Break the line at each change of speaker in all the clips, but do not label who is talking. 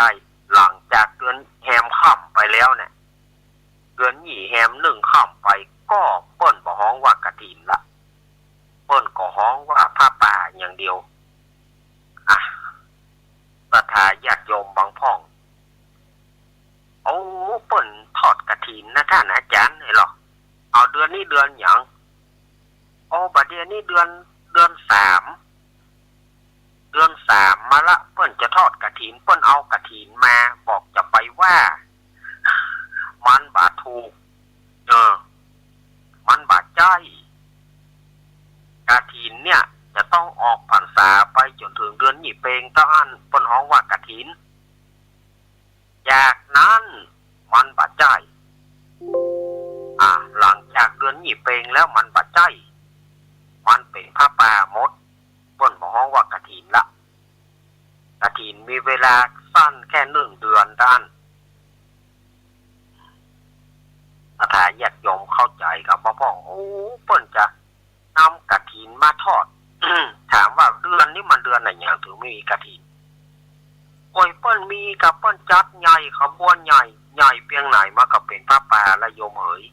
ได้หลังจากเดือนแฮมค่ำไปแล้วเนี่ยเดือนหยี่แฮมหนึ่งค่ำไปก็เปิ้นบ่ฮ้องว่ากฐินละเปิ้นก็ฮ้องว่าผ้าป่าอย่างเดียวอ่ะศรัทธาญาติโยมบางพ่องโอ้เปิ้นทอดกฐินนะท่านอาจารย์นี่หรอเอาเดือนนี้เดือนหยังโอ้บัดเดี๋ยวนี้เดือน3มาละเปิ้นจะทอดกฐินเปิ้นเอากฐินมาบอกจะไปว่ามันบาดถูกมันบาดใจกฐินเนี่ยจะต้องออกพรรษาไปจนถึงเดือนยี่เปงตะอันเปิ้นฮ้องว่ากฐินจากนั้นมันบาดใจหลังจากเดือนยี่เปงแล้วมันบาดใจมันเป็นผ้าป่าหมดเปิ้นบ่ฮ้องว่ากฐินละกฐินมีเวลาสั้นแค่1 เดือนด้านถ้าญาติโยมเข้าใจกับพ่อโอ้เปิ้นจะนำกฐินมาทอด ถามว่าเดือนนี้มันเดือนไหนอย่างถึงไม่มีกฐินโอ้ยเปิ้นมีกับเปิ้นจัดใหญ่ขบวนใหญ่เพียงไหนมาก็เป็นพระป่าละโยมเอ๋ย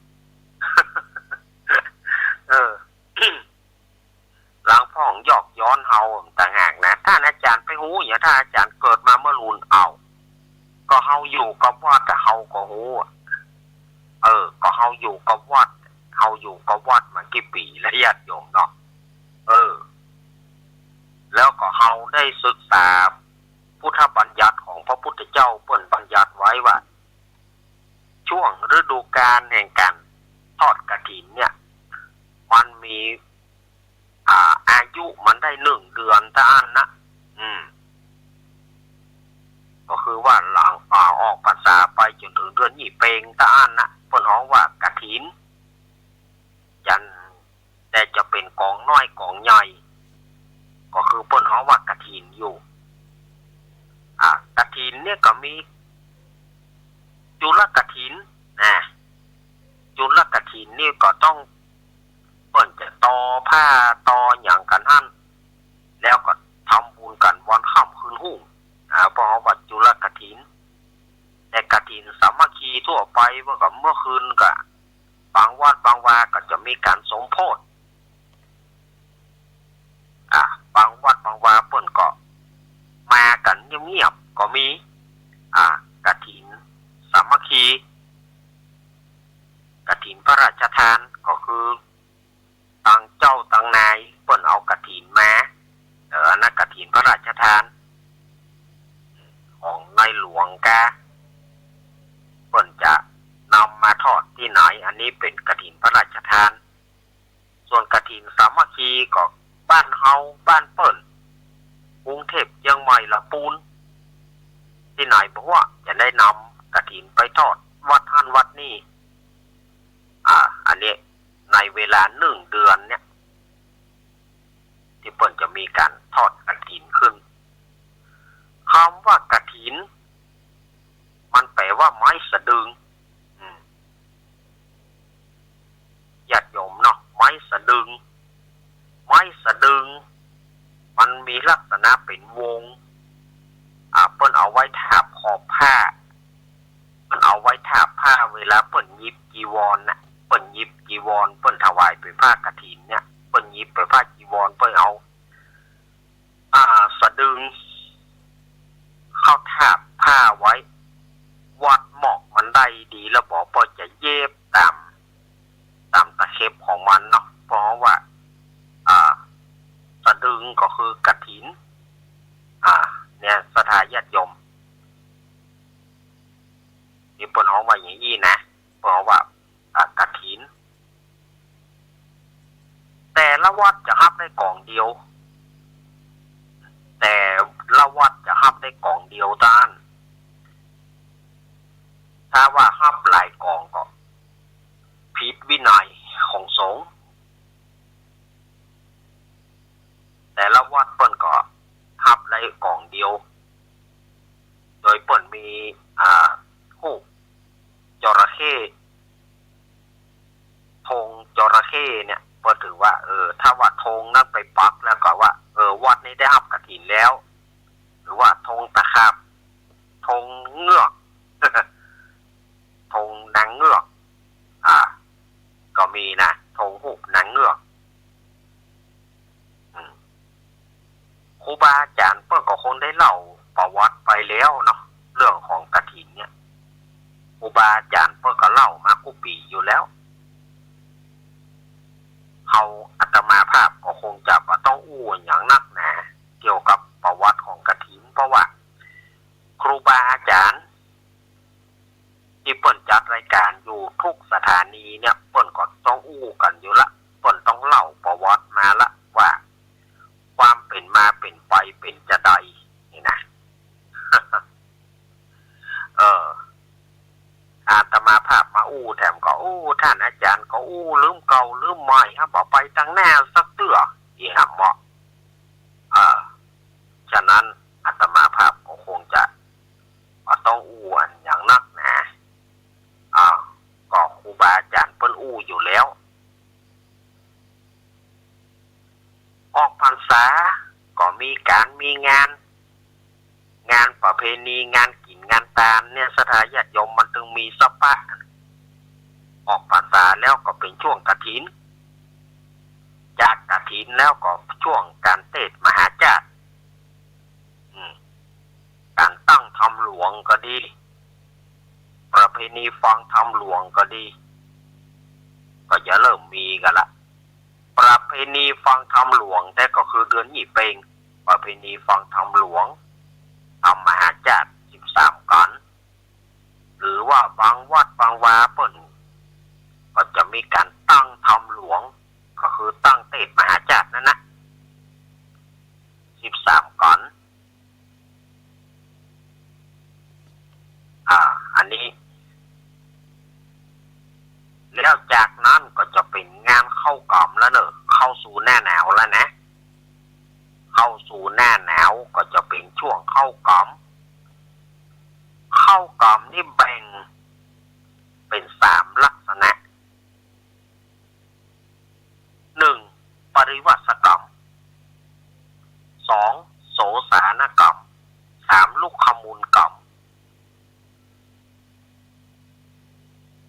หลังพ่องยอกย้อนเฮาต่างหากนะท่านอาจารย์ไปหูอย่างถ้าอาจารย์เกิดมาเมื่อรุ่นเอาก็เฮาอยู่กับวัดแต่เฮาก็หูก็เฮาอยู่กับวัดมากี่ปีแล้วญาติโยมเนาะแล้วก็เฮาได้ศึกษาพุทธบัญญัติของพระพุทธเจ้าเปิ้นบัญญัติไว้ว่าช่วงฤดูกาลแห่งการทอดกฐินเนี่ยมันมีอายุมันได้1 เดือนตะอันนะก็คือว่าหลังออกพรรษาไปจนถึงเดือนยี่เปงตะอันนะเปิ้นฮ้องว่ากฐินยันแต่จะเป็นกองน้อยกองใหญ่ก็คือเปิ้นฮ้องว่ากฐินอยู่กฐินเนี่ยก็มีจุลกฐินจุลกฐินนี่ก็ต้องเปิ้นจะตอผ้าตออย่างกันหั่นแล้วก็ทำบุญกันวันค่ำคืนหุ้งเพราะว่าจุลกฐินแต่กฐินสามัคคีทั่วไปเมื่อคืนก็บางวัดบางวาก็จะมีการสมโภชบางวัดบางวาเปิ้นก็มากันเงียบๆก็มีกฐินสามัคคีกฐินพระราชทานก็คือต่างเจ้าต่างนายเปิ้นเอากฐินมานักกฐินพระราชทานของในหลวงกาเปิ้นจะนำมาทอดที่ไหนอันนี้เป็นกฐินพระราชทานส่วนกฐินสามัคคีก็บ้านเฮาบ้านเปิ้นกรุงเทพยังไม่ละปูนที่ไหนบอกว่าจะได้นำกฐินไปทอดวัดหั่นวัดนี่อันนี้ในเวลา1 เดือนเนี่ยที่เปิ้นจะมีการทอดกฐินขึ้นคำว่ากฐินมันแปลว่าไม้สะดึงญาติโยมเนาะไม้สะดึงมันมีลักษณะเป็นวงเปิ้นเอาไว้ทาบขอบผ้ามันเอาไว้ทาบผ้าเวลาเปิ้นยิบจีวรน่ะเปิ้นยิบจีวรเปิ้นถวายเป็นผ้ากฐินเนี่ยเปิ้นยิบเป็นผ้าจีวรเปิ้นเอาสะดึงเข้าทาบผ้าไว้วัดเหมาะมันได้ดีแล้วบอกว่าจะเย็บตามตะเข็บของมันเนาะเพราะว่าสะดึงก็คือกฐินเนี่ยศรัทธาญาติโยมนี่เปิ้นฮ้องว่าอย่างนี้นะเพราะว่ากฐินแต่ละวัดจะรับได้กองเดียวด้านถ้าว่ารับหลายกองก็ผิดวินัยของสงฆ์แต่ละวัดเปิ้นก็รับได้กองเดียวโดยเปิ้นมีฮูกจระเข้ธงจระเข้เนี่ยเปิ้นถือว่าถ้าว่าธงนั้นไปปักแล้วก็ว่าวัดนี้ได้รับกฐินแล้วหรือว่าธงตะขาบธง รูบาอาจารย์เปิ้นก็คงได้เล่าประวัติไปแล้วเนาะเรื่องของกฐินเนี่ยครูบาอาจารย์เปิ้นก็เล่ามากุปีอยู่แล้วเขาอาตมาภาพก็คงจะต้องอู้อย่างนักหนาเกี่ยวกับประวัติของกฐินเพราะว่าครูบาอาจารย์ที่เปิ้นจัดรายการอยู่ทุกสถานีเนี่ยเปิ้นก็ต้องอู้กันอยู่ละเปิ้นต้องเล่าประวัติมาละว่าความเป็นมาเป็นไปเป็นจะใดนี่นะ อาตมาภาพมาอู้แถมก็อู้ท่านอาจารย์ก็อู้ลืมเก่าลืมใหม่ครับบอกไปตั้งแน่สักเตื้ออีหับเหมาะฉะนั้นอาตมาภาพก็คงจะต้องอู้อย่างนักนะก็ครูบาอาจารย์เปิ้นอู้อยู่แล้วออกพรรษาก็มีการมีงานประเพณีงานกินงานตามเนี่ยสถาญาติโยมมันถึงมีสปะออกพรรษาแล้วก็เป็นช่วงกฐินจากกฐินแล้วก็ช่วงการเทศน์มหาจาตุการตั้งธรรมหลวงก็ดีประเพณีฟังธรรมหลวงก็ดีก็จะเริ่มมีกันละประเพณีฟังธรรมหลวงแต่ก็คือเดือนยี่เปงประเพณีฟังธรรมหลวงธรรมมหาจาตุ13กันหรือว่าบางวัดบางวาเปิ้นก็จะมีการตั้งธรรมหลวงก็คือตั้งเทศน์มหาจาตุนั่นนะ13กันอันนี้แล้วจากนั้นก็จะเป็นงานเข้ากล่อมแล้วเนอะเข้าสู่หน้าหนาวแล้วนะเข้าสู่หน้าหนาวก็จะเป็นช่วงเข้ากล่อมนี่แบ่งเป็น3ลักษณะ1ปริวัติกรรม2โสสานกรรม3ลูกขมูลกรรม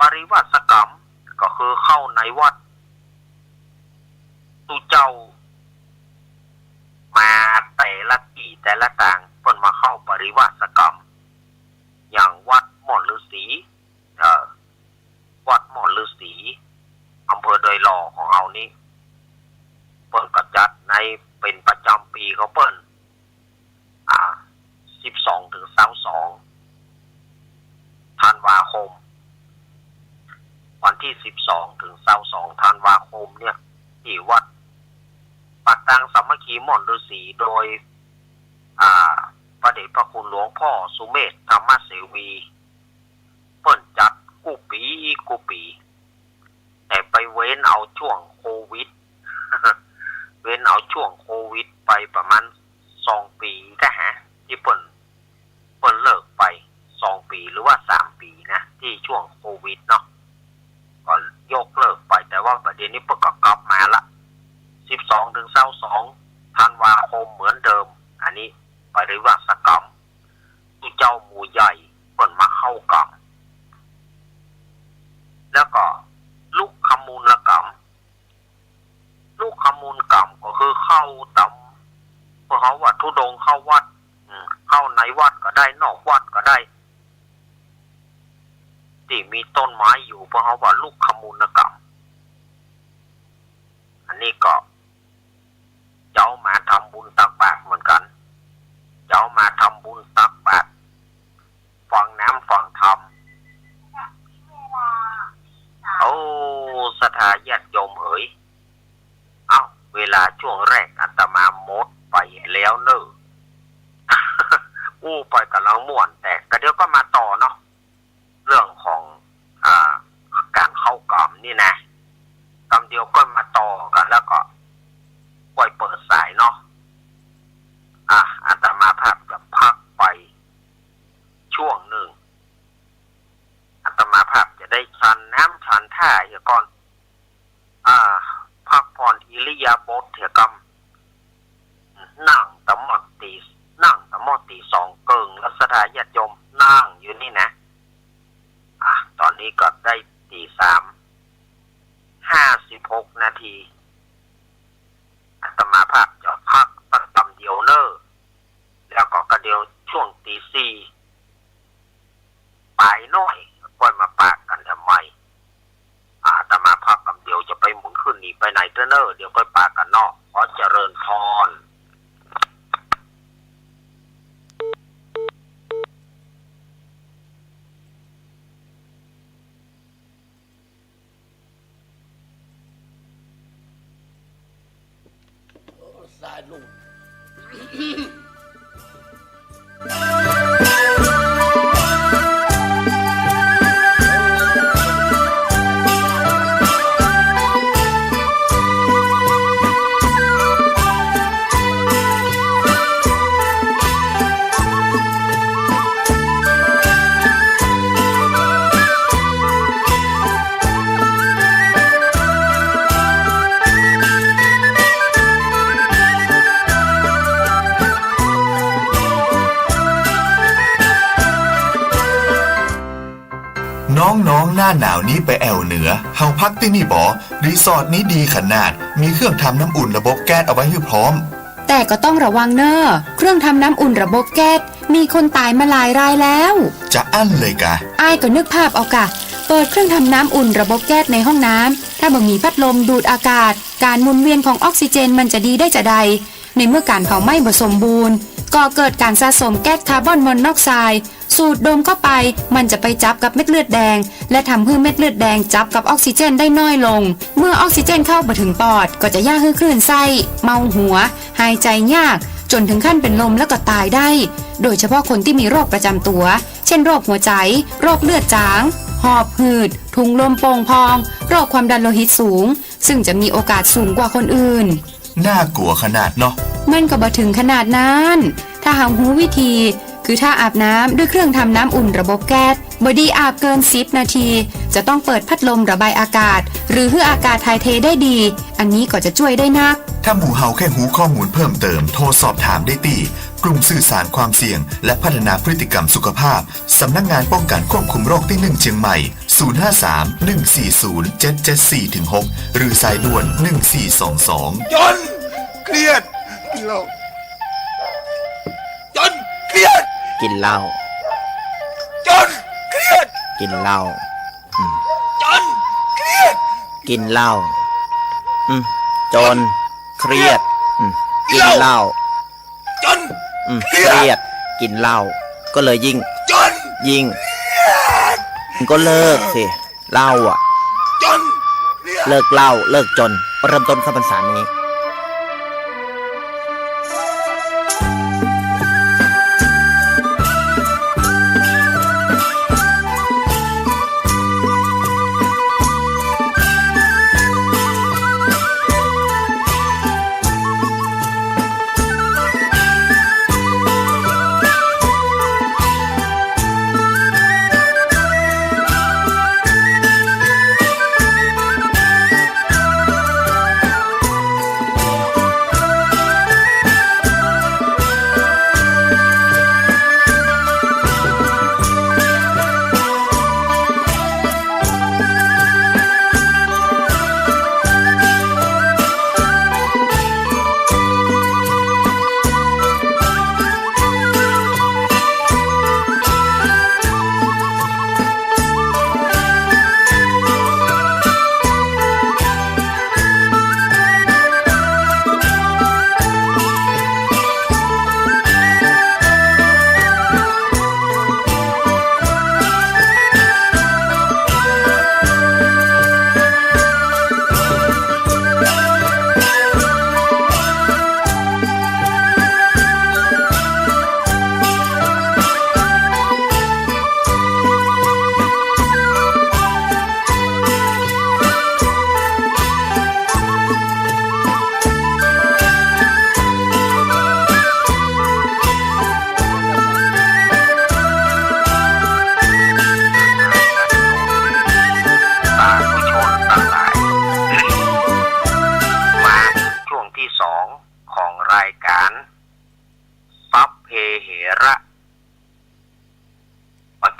ปริวัติกรรมก็คือเข้าในวัดตูเจ้ามาแต่ละที่แต่ละต่างเพิ่นมาเข้าปริวัติกรรมอย่างวัดหม่อนฤาษีวัดหม่อนฤาษีอำเภอดอยหล่อของเรานี้เพิ่นก็จัดในเป็นประจำปีเขาเปิ้น12 ถึง 22ธันวาคมวันที่12 ถึง 22ธันวาคมเนี่ยที่วัดปักตังสามัคคีหม่อนฤาษีโดยพระเดชพระคุณหลวงพ่อสุเมธธรรมเสวีเปิ้นจัดกูปีแต่ไปเว้นเอาช่วงโควิด เว้นเอาช่วงโควิดไปประมาณ2 ปีนะฮะที่เปิ้นเลิกไป2 ปีหรือว่า3 ปีนะที่ช่วงโควิดเนาะก็ยกเลิกไปแต่ว่าประเด็นนี้เพิ่งกลับมาละ12 ถึง 22ธันวาคมเหมือนเดิมอันนี้ปริวัติกรรมที่เจ้าหมู่ใหญ่เพิ่นมาเข้ากรรมแล้วก็ลูกขมูลกรรมก็คือเข้าตำเพราะเขาว่าธุดงค์เข้าวัดเข้าในวัดก็ได้นอกวัดก็ได้ที่มีต้นไม้อยู่เพราะเขาว่าลูกขมูลกรรมอันนี้ก็เจ้ามาทำบุญตักบาตรเหมือนกันเจ้ามาทำบุญตักบาตรฟังน้ำฟังธรรมสถาญาติโยมเอ๋ยเวลาช่วงแรกอาตมาหมดไปแล้วเนอะ ไปกำลังม่วนแต่ก็เดี๋ยวก็มาต่อเนาะเรื่องของการเข้ากล่อมนี่นะกำเดียวก็มาต่อกันแล้วก็ปล่อยเปิดสายเนาะอาตมาภาพจะพักไปช่วงหนึ่งอาตมาภาพจะได้ชันน้ำชันท่าอย่างก่อนพักผ่อนอิริยาบถเถอะกำนั่งตะมอดตี2เกิงแล้วสถาญาติโยมนั่งอยู่นี่นะตอนนี้ก็ได้ตี3:56 นาทีอาตมาภาพจะพักสักตำเดียวเนอะ สี่ปลายน้อยค่อยมาปากกันทำไมแต่มาพักกับเดี๋ยวจะไปหมุนขึ้นนี่ไปไหนเตอร์เนอร์เดี๋ยวค่อยปากกันนอกขอเจริญพร
สายลุง
น้องๆหน้าหนาวนี้ไปแอวเหนือเฮาพักที่นี่บ่รีสอร์ทนี้ดีขนาดมีเครื่องทำน้ำอุ่นระบบแก๊สเอาไว้ให้พร้อม
แต่ก็ต้องระวังเนอะเครื่องทำน้ำอุ่นระบบแก๊สมีคนตายมาหลายรายแล้ว
จะอั้นเลยกะ
อ้ายก็นึกภาพเอากะเปิดเครื่องทำน้ำอุ่นระบบแก๊สในห้องน้ำถ้าบ่มีพัดลมดูดอากาศการหมุนเวียนของออกซิเจนมันจะดีได้จะใดในเมื่อการเผาไหม้บ่สมบูรณ์ก็เกิดการสะสมแก๊สคาร์บอนมอนอกไซด์สูดดมเข้าไปมันจะไปจับกับเม็ดเลือดแดงและทำให้เม็ดเลือดแดงจับกับออกซิเจนได้น้อยลงเมื่อออกซิเจนเข้ามาถึงปอดก็จะย่าให้คลื่นไส้เมาหัวหายใจยากจนถึงขั้นเป็นลมแล้วก็ตายได้โดยเฉพาะคนที่มีโรคประจำตัวเช่นโรคหัวใจโรคเลือดจางหอบหืดถุงลมโป่งพองโรคความดันโลหิตสูงซึ่งจะมีโอกาสสูงกว่าคนอื่น
น่ากลัวขนาดเนาะ
มันก็บ่ถึงขนาดนั้นถ้าหาหูวิธีคือถ้าอาบน้ำด้วยเครื่องทำน้ำอุ่นระบบแก๊สบ่ดีอาบเกิน10นาทีจะต้องเปิดพัดลมระบายอากาศหรือให้อากาศถ่ายเทได้ดีอันนี้ก็จะช่วยได้นัก
ถ้าหมู่เฮาแค่หูข้อมูลเพิ่มเติมโทรสอบถามได้ที่กลุ่มสื่อสารความเสี่ยงและพัฒนาพฤติกรรมสุขภาพสำนักงานป้องกันควบคุมโรคที่1เชียงใหม่053-140-774-6หรือสายด่วน1422
จนเครียดกินเหล้าจนเครียด
กินเหล้า
จนเครียด
กินเหล้า
จนเครียด
กินเหล้าจนเครียดกินเหล้า
จน
เครียดกินเหล้าก็เลยยิ่งก็เลิกสิเหล้าอ่ะ
จน
เลิกเหล้าเลิกจนเริ่มต้นเข้าพรรษานี้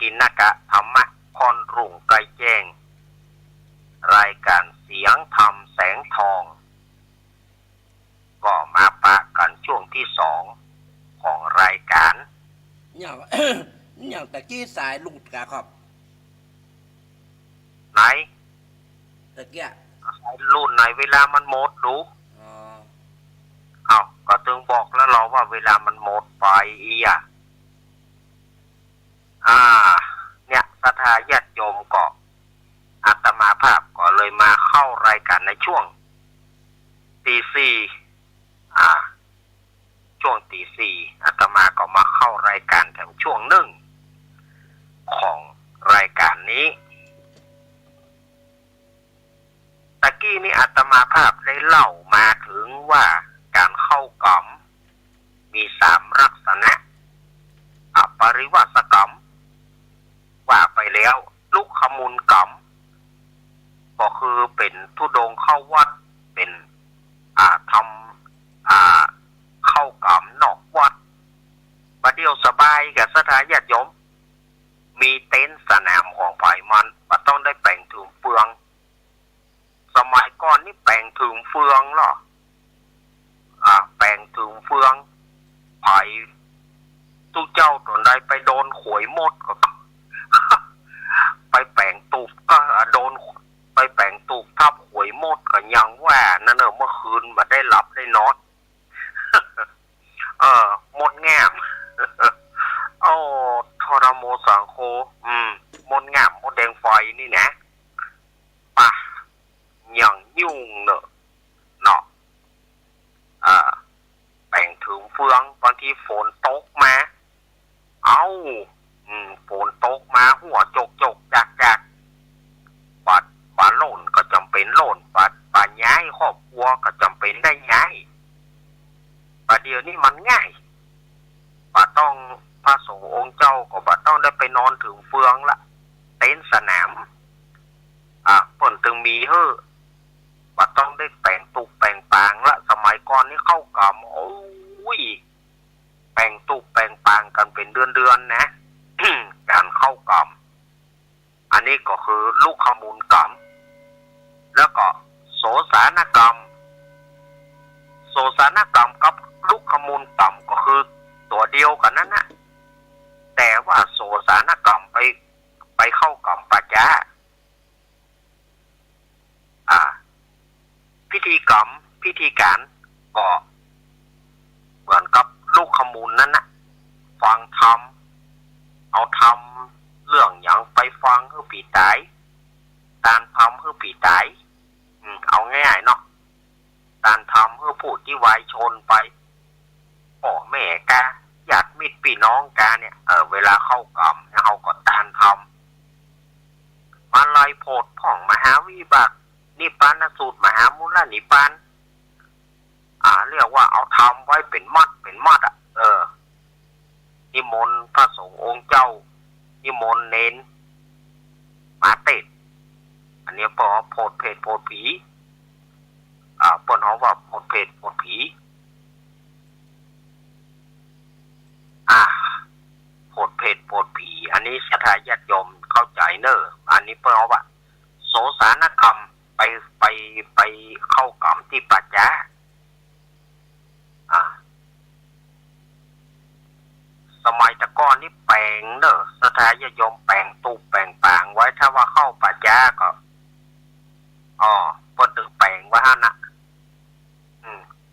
กินนกะธรรมะพรรุ่งไกลแจ้งรายการเสียงธรรมแสงทองก็มาปะกันช่วงที่2ของรายการ
อย่าง อย่างตะกี้สายหลุดกะครับ
ไหน
ตะกี้
รุ่นไหนเวลามันหมดดู
อ๋อ
เอาก็ถึงบอกแล้วเราว่าเวลามันหมดไปอีอ่ะเนี่ยศรัทธาญาติโยมก็อาตมาภาพก็เลยมาเข้ารายการในช่วงตีสี่ช่วงตีสี่อาตมาก็มาเข้ารายการถึงช่วงหนึ่งของรายการนี้ตะกี้นี้อาตมาภาพได้เล่ามาถึงว่าการเข้ากล่อมมี3 ลักษณะปริวาสกรรมว่าไปแล้วลุกขมูลกรรมก็คือเป็นธุดงค์เข้าวัดเป็นทำเข้ากล่อมนอกวัดประเดี๋ยวสบายกับศรัทธาญาติโยมมีเต็นท์สนามของฝ่ายมันต้องได้แปลงถึงเฟืองสมัยก่อนนี่แปลงถึงเฟืองหรอแปลงถึงเฟืองไผ่ตู้เจ้าตัวใดไปโดนขวยมดก็ ไปแปลงตูบก็โดนไปแปลงตูบทับขวยมดก็ยังว่านั่นเมื่อคืนมาได้หลับได้นอน มดแง่ม โอ้ทรโมสังโคมดแง่มมดแดงไฟนี่นะป่ะอย่างยุ่งเนอะแบ่งถึงเฟืองบางทีฝนตกมาฝนตกมาหัวจกจากป่าโล่นก็จำเป็นโล่นป่าย้ายครอบครัวก็จำเป็นได้ย้ายป่าเดียวนี้มันง่ายป่าต้องพระสงฆ์องค์เจ้าก็ป่าต้องได้ไปนอนถึงเฟืองละเต็นท์สนามเปิ่นตึงมีป่าต้องได้แปลงตุกแปลงปางละสมัยก่อนนี่เข้ากำโอ้ยแปลงตุกแปลงปางกันเป็นเดือนนะ การเข้ากำอันนี้ก็คือลูกขมูลกรรมแล้วก็โสสานกรรมกับลูกขมูลกรรมก็คือตัวเดียวกันนั่นนะแต่ว่าโสสานกรรมไปเข้ากรรมปัจจาพิธีกรรมพิธีการก็เหมือนกับลูกขมูลนั่นนะฟังธรรมเอาธรรมเรื่องอย่างไปฟังให้ปีตายการทำให้ปีตายเอาง่ายๆเนาะการทำให้ผู้ที่วายชนไปพ่อแม่กาญาติมิตรพี่น้องกาเนี่ยเวลาเข้ากรรมเขาก็ตานทำมาลายโพดผ่องมหาวิบากนิพพานสูตรมหามูลนิพพานเรียกว่าเอาทำไว้เป็นมัดนิมนต์พระสงฆ์องค์เจ้านิมนต์เน้นมาเตดอันนี้พอโพดเพศโพดผีเปิ้นเขาว่าโพดเพศโพดผีโพดเพศโพดผีอันนี้ศรัทธาญาติโยมเข้าใจเนอะอันนี้เปิ้นเขาว่าโสสานกรรมไปเข้ากรรมที่ปัจจาสมัยตะก้อนนี่แปลงเนอะศรัทธาญาติโยมแปลงตูปแปลงปางไว้ถ้าว่าเข้าปัจจาก็เปิ้นถึงแปลงไว้นะ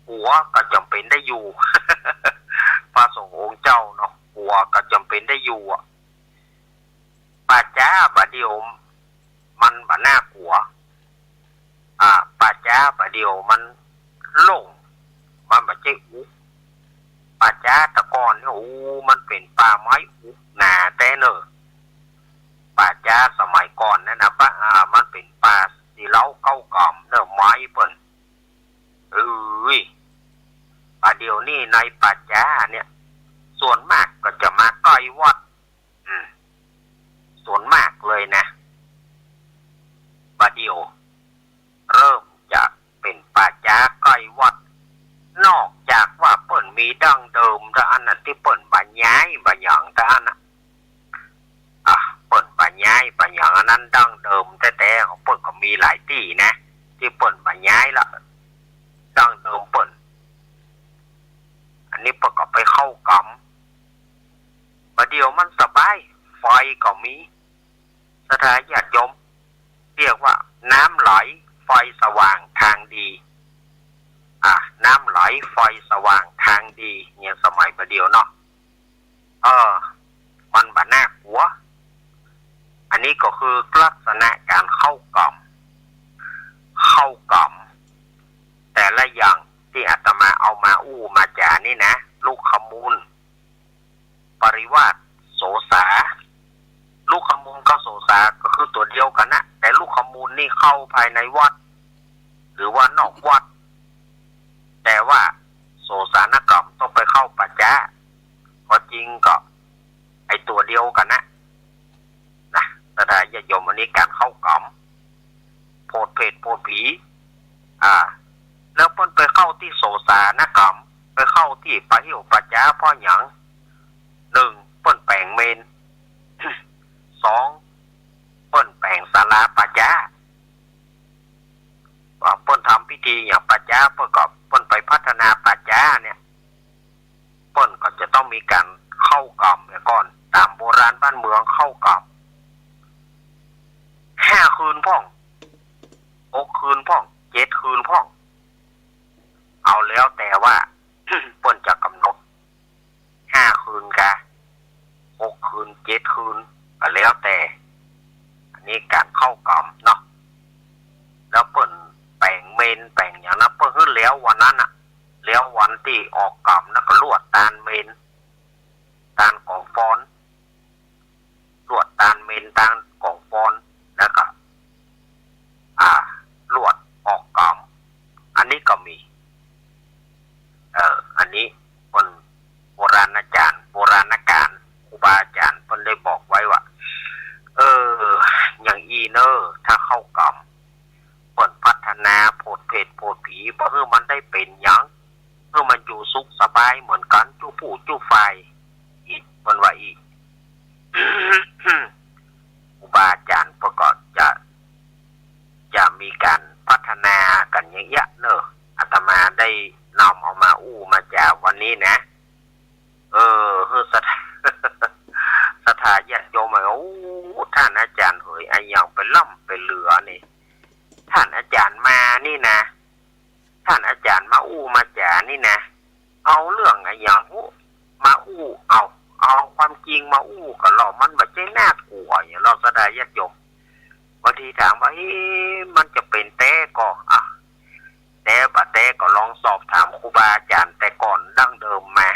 หัวก็จำเป็นได้อยู่ พระสงฆ์องค์เจ้าเนาะหัวก็จำเป็นได้อยู่ปัจจาบัดเดียวมันบ่น่ากลัวปัจจาบัดเดียวมันโล่งมันบ่ใช่อุปัจจาตะกอนเนี่ยมันเป็นป่าไม้อุหนาแต่เนอะปัจจาสมัยก่อนนั่นนะมันเป็นป่าสีเล้าเก้ากอมเนอะไม้เปิ้นป่าเดียวนี่ในปัจจาเนี่ยส่วนมากก็จะมาใกล้วัดส่วนมากเลยนะป่าเดียวเริ่มจะเป็นป่าจาใกล้วัดนอกจากว่าเปิ้นมีดั้งเดิมแต่อันนั้นที่เปิ้นบ่ย้ายบ่หยังแต่อันน่ะเปิ้นบ่ย้ายบ่หยังอันนั้นดั้งเดิมแต่ของเปิ้นก็มีหลายที่นะที่เปิ้นบ่ย้ายละดั้งเดิมเปิ้นอันนี้เปิ้นก็ไปเข้ากรรม บั เดี๋ยวมันสบายไฟก็มีสถานญาติโยมเรียกว่าน้ำไหลไฟสว่างทางดีน้ำไหลไฟสว่างทางดีเนี่ยสมัยประเดี๋ยวเนาะมันบาน่ากลัวอันนี้ก็คือลักษณะการเข้ากล่อมแต่ละอย่างที่อาตมาเอามามาจานี่นะลูกขมูลปริวาสโสสาลูกขมูลกับโสสาก็คือตัวเดียวกันนะแต่ลูกขมูลนี่เข้าภายในวัดหรือว่านอกวัดแต่ว่าโสสานกรรมต้องไปเข้าปัจจาพอจริงก็ไอตัวเดียวกันนะแต่ถ้าญาติโยมอันนี้การเข้ากรรมโพดเพศโพดผีแล้วเพิ่นไปเข้าที่โสสานกรรมไปเข้าที่ปะหิวปัจจาพ่อหยัง1เพิ่นแปลงเมน 2เพิ่นแปลงศาลาปัจจาเพิ่นทำพิธีอย่างปัจจาเพิ่นไปพัฒนาปัจจาเนี่ยเพิ่นก็จะต้องมีการเข้ากรรมก่อนตามโบราณบ้านเมืองเข้ากรรม5 คืนพ่อง6 คืนพ่อง7 คืนพ่องเอาแล้วแต่ว่า เพิ่นจะกำหนด5 คืนกะ6 คืน7 คืนก็แล้วแต่อันนี้การเข้ากรรมเนาะแล้วเพิ่นแปลงเมนแปลงอย่างนั้นเพิ่นคือแล้ววันนั้นแล้ววันที่ออกกรรมแล้วก็ลวดตานเมนตานกองฟอนลวดตานเมนตานกองฟอนแล้วก็ลวดออกกรรมอันนี้ก็มีอันนี้คนโบราณอาจารย์โบราณการครูบาอาจารย์เพิ่นได้บอกไว้ว่าอย่างเนอถ้าเข้ากรรมเพิ่นพัฒนาโพดเพศโพดผีบ่ให้มันได้เป็นหยังให้มันอยู่สุขสบายเหมือนกันจู้ผู้จู้ฝ่ายอีกเพิ่นว่าอีก ครูบาอาจารย์ประกอบจะมีการพัฒนากันอย่างเงี้ยเนอะอาตมาได้นำเอามามาจากวันนี้นะสถาญาติโยมท่านอาจารย์เอ๋ยไอ้ยังไปล่ำไปเหลือนี่ท่านอาจารย์มานี่นะท่านอาจารย์มามาจานี่นะเอาเรื่องไอ้ยังมาเอาความจริงมากับเรามันแบบใจน่ากลัวอย่างเราสถาญาติโยมบางทีถามว่ามันจะเป็นแต่ก็แต่ก็ลองสอบถามครูบาอาจารย์แต่ก่อนดั้งเดิมมา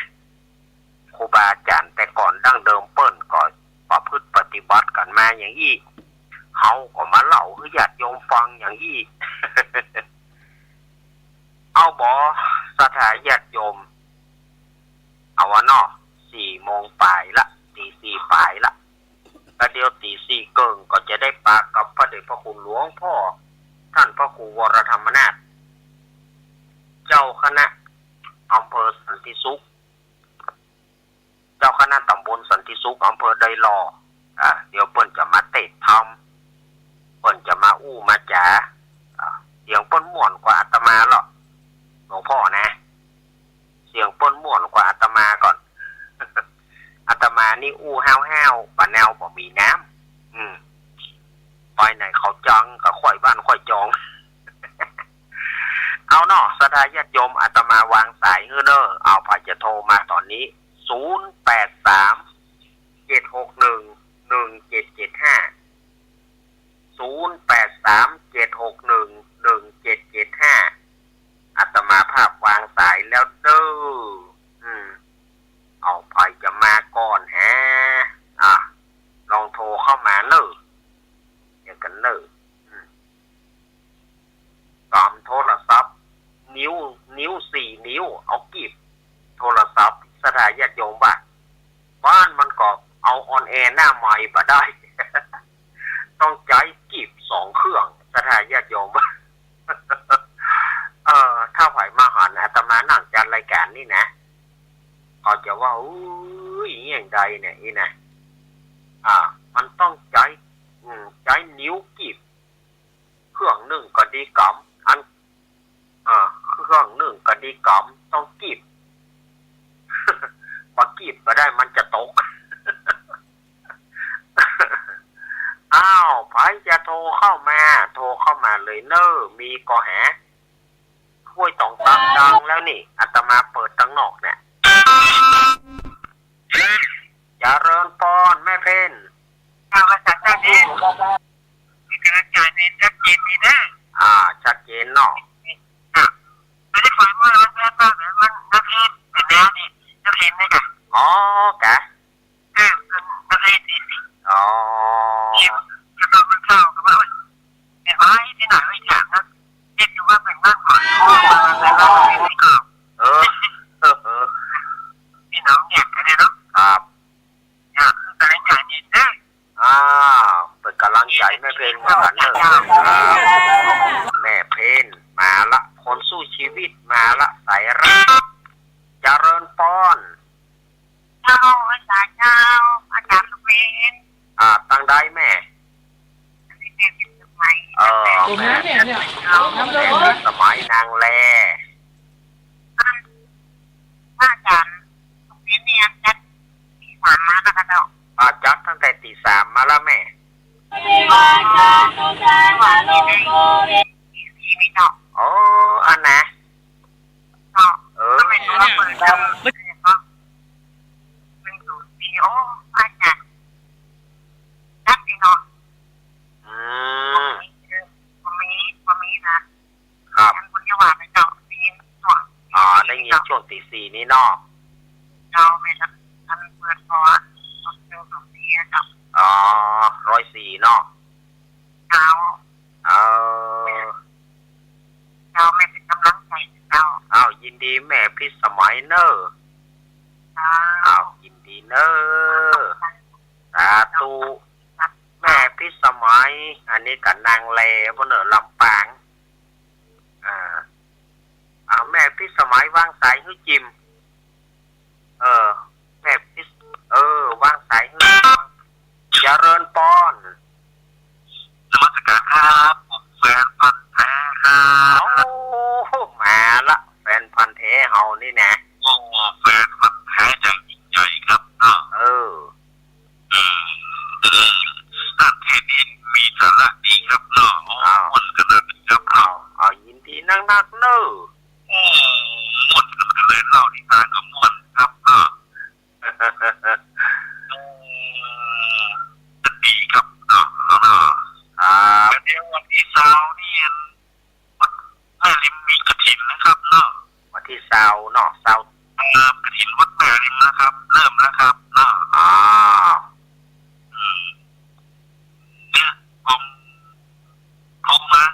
ครูบาอาจารย์แต่ก่อนดั้งเดิมเปิ้นก็ประพฤติปฏิบัติกันมาอย่างอี้เขาก็มาเล่าให้ญาติโยมฟังอย่างอี้ เอาบ่สถานญาติโยมเอาวะเนาะ4 โมงปลายละตี 4 ปลายละแล้วเดี๋ยวตี 4 เกิงก็จะได้ปากกับพระเดชพระคุณหลวงพ่อท่านพระครูวรธรรมนาถเจ้าคณะอำเภอสันติสุขเจ้าคณะตำบลสันติสุขอำเภอไดหล่อเดี๋ยวเปิ้นจะมาเตะทำเปิ้นจะมามาจ๋าเสียงเปิ้นม่วนกว่าอาตมาหรอกหลวงพ่อนะเสียงเปิ้นม่วนกว่าอาตมาก่อน อาตมานี่ห้าวปะแนวบ่มีน้ำไปไหนเขาจังกับข่อยบ้านข่อยจอง เอาเนาะสถาญาติโยมอาตมาวางสายเด้อเอาไปจะโทรมาตอนนี้อาตมาภาพวางสายแล้วเด้อเอาไปจะมาก่อนฮะลองโทรเข้ามาเนอะอย่างกันเนอะตามโทรศัพท์นิ้ว4 นิ้วเอากีบโทรศัพท์สถานญาติโยมบ้านมันก็เอาออนแอร์หน้าใหม่มาได้ ต้องใช้กีบ2 เครื่องสถานญาติโยม ถ้าไหวมาหอนอาตมานั่งจัดรายการนี่นะเขาจะว่าอย่างใดเนี่ยนี่นะมันต้องใช้นิ้วกีบเครื่องหนึ่งก็ดีกำเครื่องหนึ่งก็ดีกำต้องกีบ พอกีบก็ได้มันจะตก มาเลยเนอมีกอแหถ้วยตองตักดังแล้วนี่อาตมาเปิดตั้งนอกเนี่ยอย่าเริญปอนแม่เพนข้าพเจ้าเจ้าดีมีกำลังใจในชัดเจนดีนะชัดเจนเนาะไม่ได้ฟังว่ามันนักเรียนเป็นแนวนี่นักเรียนไหมจ๊ะอ๋อกะนักเรียนอ๋อจะต้องมันเข้ากับว่าเป็นไม้ที่ไหนไม่ถามนะเรียกอยู่ว่าเป็นมากกว่าเป็นมากกว่าที่เก่าพี่น้องอยากกันเลยเนาะครับอยากคือกำลังใจเย็นนะเป็นกำลังใจแม่เพนมากันเนอะแม่เพนมาละคนสู้ชีวิตมาละใส่รักเจริญปอนเจ้าอาจารย์เจ้าอาจารย์ลูกเบนตั้งได้แม่แม่สมัยนางแลอาจารย์ลูกเบนเนี่ยจัดตี 3มาแล้วกันเนาะจัดตั้งแต่ตี 3มาแล้วแม่โอ้อันนะไม่รู้ว่าเปิดแล้วเป็นสูตรดีโอ้อาจารย์นักดีเนาะวันนี้นะครับคุณยว่าไปเจาะทีมตัวได้ยินช่วงตี 4นี่เนาะเราไม่รับทันเปิดพอต้องเจอของทีครับ104เนาะเราไม่เป็นกำลังใจเรายินดีแม่พิสมัยเนอยินดีเนอสาธุแม่พิสมัยอันนี้กับนางแลบนเนอลำปางแม่พิสมัยวางสายให้จิมแม่พิสวางสายให้เจริญปอนนมัสการครับผมแฟนพันธุ์แท้ครับมาละแฟนพันธุ์แท้เฮานี่นะแฟนพันธุ์แท้อย่างยิ่งใหญ่ครับท่านเทศนี้มีสาระดีครับเนาะมันก็เลยครับยินดีนักเนอะมันก็เลยเล่านิทานกับมันครับจะดีครับเดี๋ยววันที่20นี่แม่ริมมีกฐินนะครับเนาะวันที่20เนาะกฐินวัดแม่ริมนะครับเริ่มแล้วครับเนาะเนี่ยผมโทรมา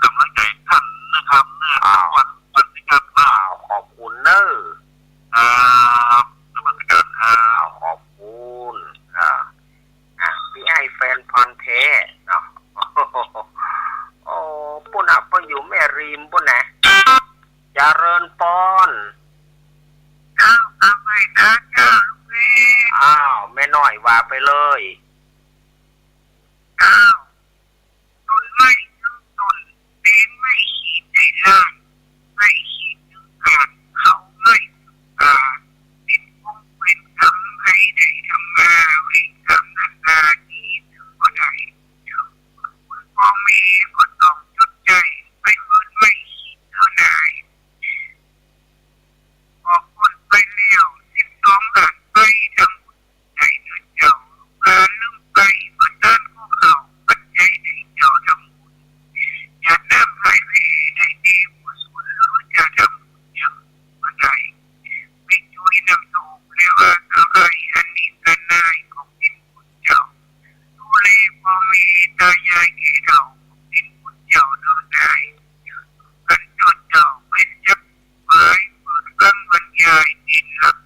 กำลังใจท่านนะครับวันที่กันขอบคุณเนอะนมัสการขอบคุณพี่ไอแฟนพันธุ์แท้เนาะโอ้ปุ่นเพิ่งอยู่แม่ริมปุ่นนะเจริญปอนไม่นะแม่น้อยว่าไปเลยต้นไม่ต้นตีนไม่ขีดในล่างไม่ขีดนึงขาดเขาไม่ติดคงเป็นทำให้ได้ทำมาวิ่งทำนาทีถึงก็ได้พอมีก็ต้องจุดใจไม่เหมือนไม่ขีดเท่าไหร่พอคนไปเลี้ยว12ด่านไปทำใจเดินเจ้าการลืมไปเมื่อนั้นก็เข้าปัจจัยในเจ้าทำบุญอย่านั่งให้พี่ได้ดีผู้สุดหรือจะทำบุญอย่างไรไม่ช่วยนำถูกเรียกว่าอะไรอันนี้กันนายของดินบุญเจ้าดูแลพอมีตายายแก่เราดินบุญเจ้าเดินได้กันจนเจ้าเป็นจับไม้เปิดกันบรรยายดินหลัก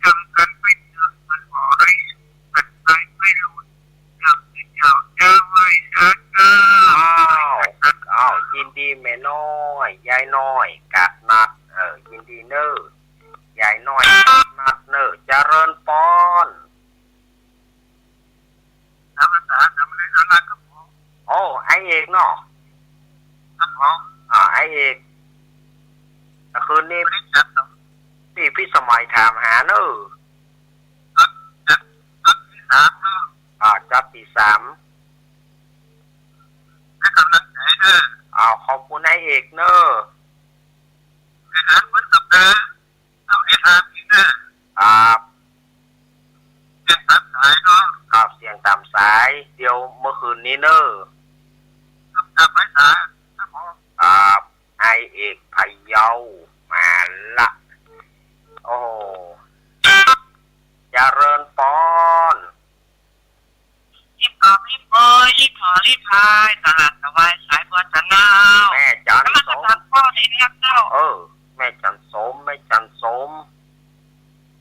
ทำกันไปเถิดมันบ่ได้กันไปไม่รู้ทำให้เจ้าไว้สักยินดีแม่น้อยยายน้อยกะนัดยินดีเนอร์ยายน้อยกะนัดเนอร์เจริญปอนทำอะไรครับผมโอ้ไอเอกเนาะครับผมไอเอกคืนนี้นี่พี่สมัยถามหาเนอะจับตี 3แล้วก็ อกเนอะไอ้ฮันวันสัปดาห์เอาไอ้ฮันนี่นะครับเสียงตามสายเนาะครับเสียงตามสายเดี๋ยวเมื่อคืนนี้เนอะครับไปสายครับไอเอกพะเยามาละโอ้เจริญปอนรีบกรีบเบยรีบขอรีบพายตลาดสบายสายบัวจันทร์แม่จันสมพ่อในเรียกเจ้าแม่จันสมแม่จันสม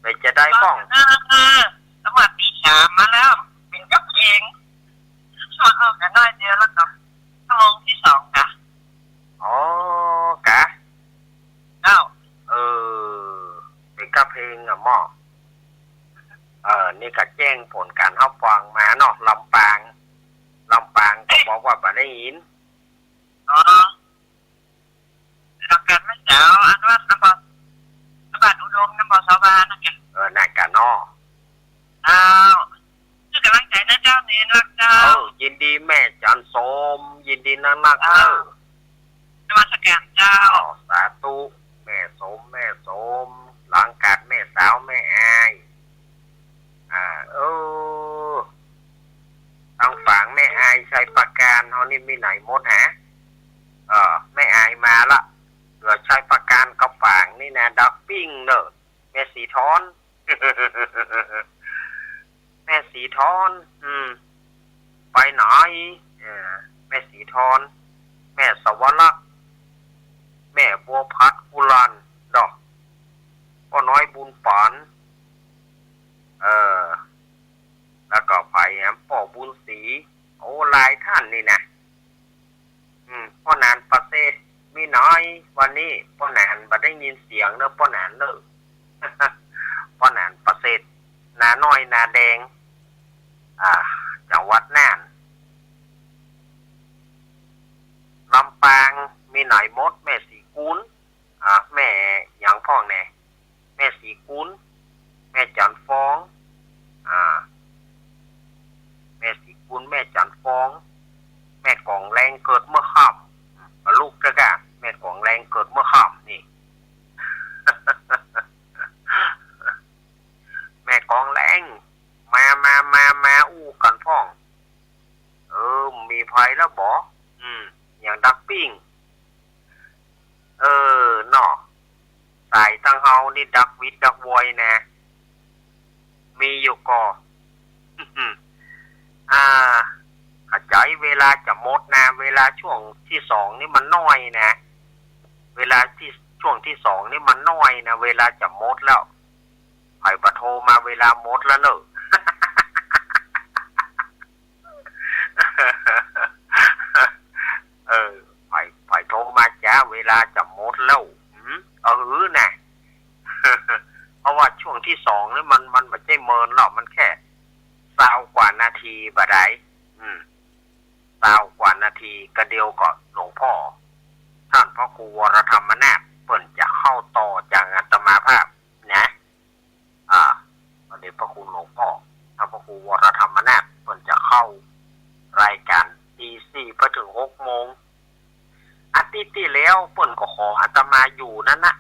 ไปจะได้ป้องสวัสดี3มาแล้วเป็นกับเองชวนออกกันน้อยเดียวแล้วกับชั่วโมงที่2ค่ะอ๋อกะเจ้าเป็นกับเพลงอะหม้อนี่ก็แจ้งผลการเข้าฟังมาเนาะลำปางก็บอกว่าบ่ได้ยินหลักการไม่เจ้าอันว่าน้ำบาดอุดมน้ำบาสาวานนั่นไงน่ากันเนาะคือกำลังใจนะเจ้านี่รักเจ้ายินดีแม่จันสมยินดีนักนมัสการเจ้าสาธุแม่สมหลังการแม่สาวแม่อายทางฝั่งแม่อายใช้ประการเขานี่มีไหนหมดฮะแม่อายมาละเหลือใช้ประการกับฝั่งนี่นะดับปิ้งเนอะแม่สีทอน แม่สีทอนไปไหนแม่สีทอนแม่สวรรค์แม่บัวพัดกุลันดอกก็น้อยบุญปานแล้วก็ไปป่อบุญศรีโอ้หลายท่านนี่นะพ่อนานประเสริฐมีน้อยวันนี้พ่อนานบ่ได้ยินเสียงเนอะพ่อนานเนอะ พ่อนานประเสริฐนาน้อยนาแดงจังหวัดน่านลำปางมีไหนมดแม่สีกุลแม่หยังพ่องแน่แม่สีกุลแม่จันฟองแม่สีกุลแม่จันฟองแม่กองแรงเกิดเมื่อค่ำลูกกะกะแม่กองแรงเกิดเมื่อค่ำนี่ แม่กองแรงมาอู้กันพ่องมีภัยแล้วบ่อย่างดักปิ้งเนาะสายตั้งเฮานี่ดักวิดดักวอยนะมีอยู่ก่อขจายเวลาจะหมดนะเวลาช่วงที่2นี่มันน้อยนะเวลาที่ช่วงที่2นี่มันน้อยนะเวลาจะหมดแล้วไผบ่โทรมาเวลาหมดแล้วเนอะ ไผโทรมาจ้าเวลาจะหมดแล้วนะ เพราะว่าช่วงที่2นี่มันไม่ใช่เมินหรอกมันแค่20 กว่านาทีบ่ได้20 กว่านาทีก็เดียวก็หลวงพ่อท่านพระครูวรธรรมนาถเพิ่นจะเข้าต่อจากอาตมาภาพนะประเดชพระคุณหลวงพ่อท่านพระครูวรธรรมนาถเพิ่นจะเข้ารายการตี 4ไปถึง 6 โมงอาทิตย์ที่แล้วเพิ่นก็ขออาตมาอยู่นั่นนะ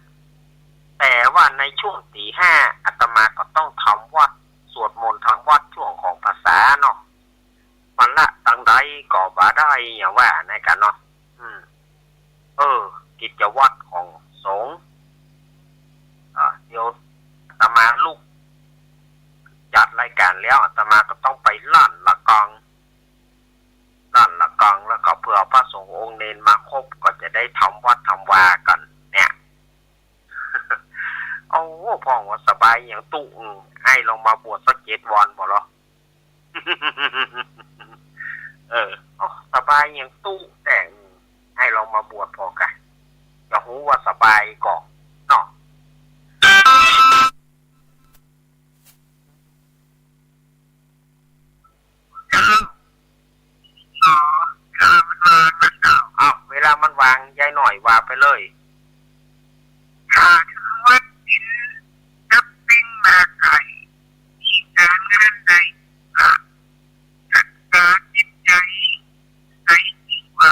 แต่ว่าในช่วงตี 5อาตมาก็ต้องทำวัดสวดมนต์ทางวัดช่วงของภาษาเนาะมันละตั้งใดก็บ่ได้อย่างว่าในกันเนาะกิจวัตรของสงฆ์เดี๋ยวอาตมาลูกจัดรายการแล้วอาตมาก็ต้องไปลั่นละกองแล้วก็เพื่อพระสงฆ์องค์เนนมาครบก็จะได้ทำวัดทำวากันเนี่ย โอ้พ่อว่าสบายอย่างตู้ให้ลงมาบวชสัก7 วันบ่หรอ สบายอย่างตู้แต่ให้ลองมาบวชพอกันจะรู้ว่าสบายก่อนเนาะเวลามันวางยายหน่อยว่าไปเลยถ้าถึงวัดกินกับปิ้งมาไก่มีการงานใดจัดการจิตใจให้ที่ว่า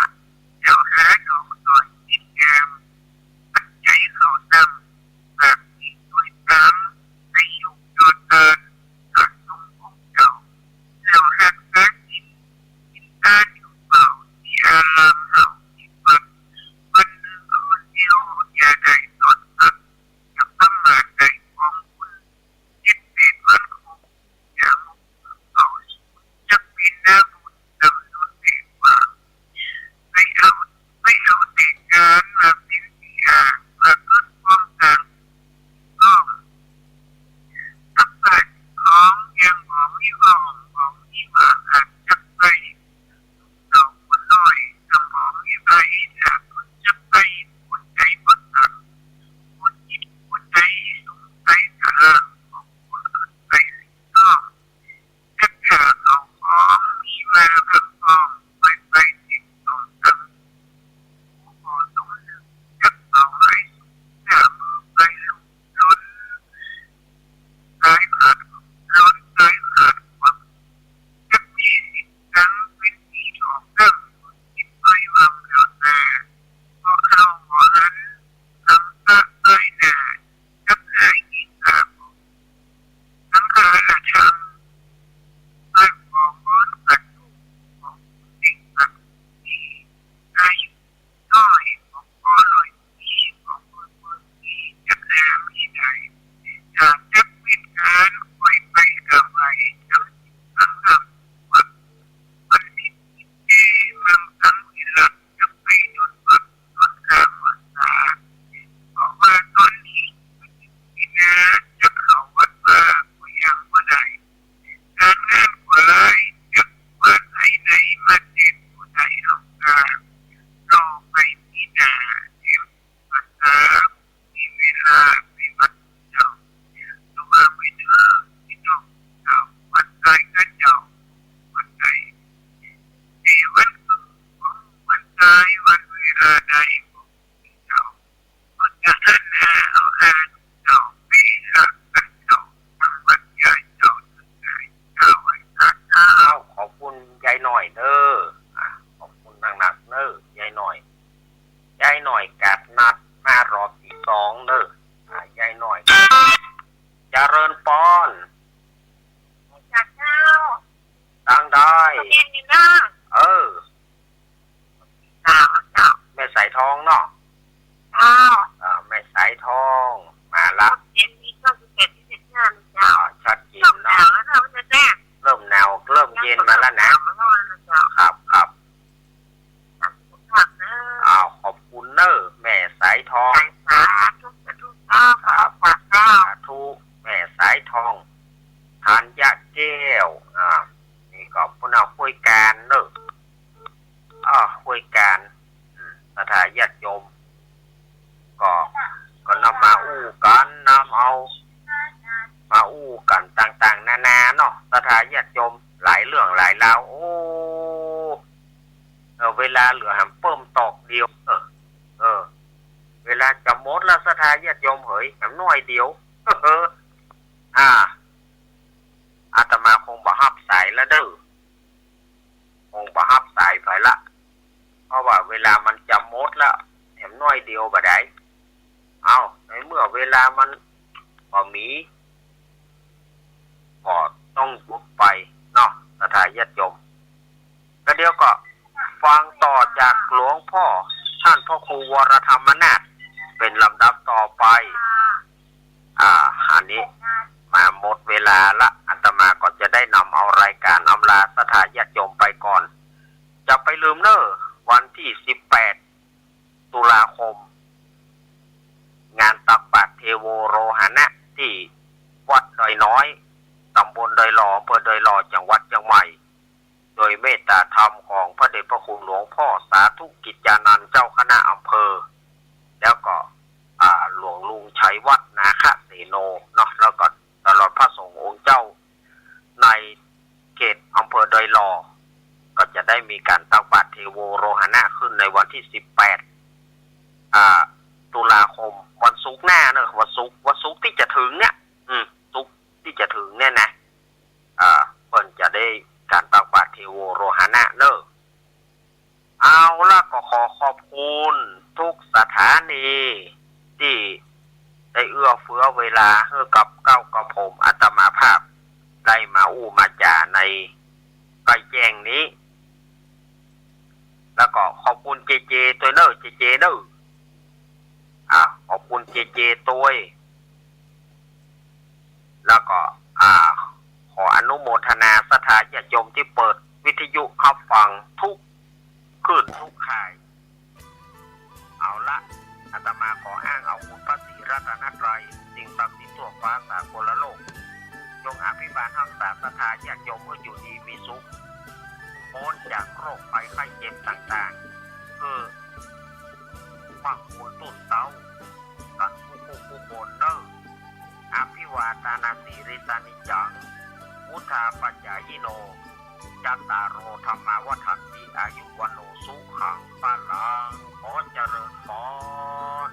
เจ้าหาดอกหน่อยจิตใจ ปอนจากเจ้าดังได้เย็นนี่นะเจ้าแม่สายทองเนาะแม่สายทองมาละเย็นนี้ก็จะเป็นที่เจ้าชัดเจนเนาะเริ่มหนาวเริ่มเย็นมาแล้วนะครับขอบคุณเนอแม่สายทองสาธุแม่สายทองทานยะแก้วนี่ก็พวกเราคุยการเนอคุยการสถาญาติโยมก็นำมาอู้กันนำเอามาอู้กันต่างๆนานาเนาะสถาญาติโยมหลายเรื่องหลายราวโอ้เวลาเหลือหำเพิ่มตอกเดียวเวลาจะหมดแล้วสถาญาติโยมเหยหำน้อยเดียวอาตมาคงบ่ฮับสายแล้วเด้อคงบ่ฮับสายไปละเพราะว่าเวลามันจะหมดแล้วหำน้อยเดียวบ่ได้ในเมื่อเวลามันบ่มีก็ต้องหยุดไปเนาะสถาญาติโยมก็เดี๋ยวก็ฟังต่อจากหลวงพ่อท่านพ่อครูวรธรรมนาถเป็นลำดับต่อไปอันนี้มาหมดเวลาละอาตมาก็จะได้นำเอารายการอำลาสถาญาติโยมไปก่อนจะไปลืมเนอะวันที่18ตุลาคมงานตักบาตรเทโวโรหณะที่วัดดอยน้อยตำบลดอยหล่ออำเภอดอยหล่อจังหวัดเชียงใหม่โดยเมตตาธรรมของพระเดชพระคุณหลวงพ่อสาธุกิจจานันท์เจ้าคณะอำเภอแล้วก็หลวงลุงชัยวัฒนาคเสโนเนาะแล้วก็ตลอดพระสงฆ์องค์เจ้าในเขตอำเภอดอยหล่อก็จะได้มีการตักบาตรเทโวโรหณะขึ้นในวันที่18ตุลาคมวันศุกร์หน้าเนอะวันศุกร์ที่จะถึงเนี่ยศุกร์ที่จะถึงเนี่ยนะเพิ่นจะได้การตักบาตรเทโวโรหณะเนอะเอาล่ะก็ขอขอบคุณทุกสถานีที่ได้เอื้อเฟื้อเวลาให้กับกับผมอาตมาภาพได้มาอู้มาจ่าในใกล้แจ้งนี้แล้วก็ขอบคุณเจตัวเนอะเจเนอะขอบคุณเจตัวแล้วก็ขออนุโมทนาสถาญาติโยมที่เปิดวิทยุรับฟังทุกคืนทุกข่ายเอาละอาตมาขออ้างเอาคุณพระศรีรัตนตรัยสิ่งศักดิ์สิทธิ์ทั่วฟ้าสากลโลกจงอภิบาลรักษาสถาญาติโยมให้อยู่ดีมีสุขพ้นจากโรคภัยไข้เจ็บต่างๆมั่งคุนตุ่นเต้ากันผู้บนเนออภิวาทานาสีริสานิจังพุทธาปัจจายโนจัตตารโอธรรมาวัฏันติอายุวโนสุขังปะลังขอเจริญพร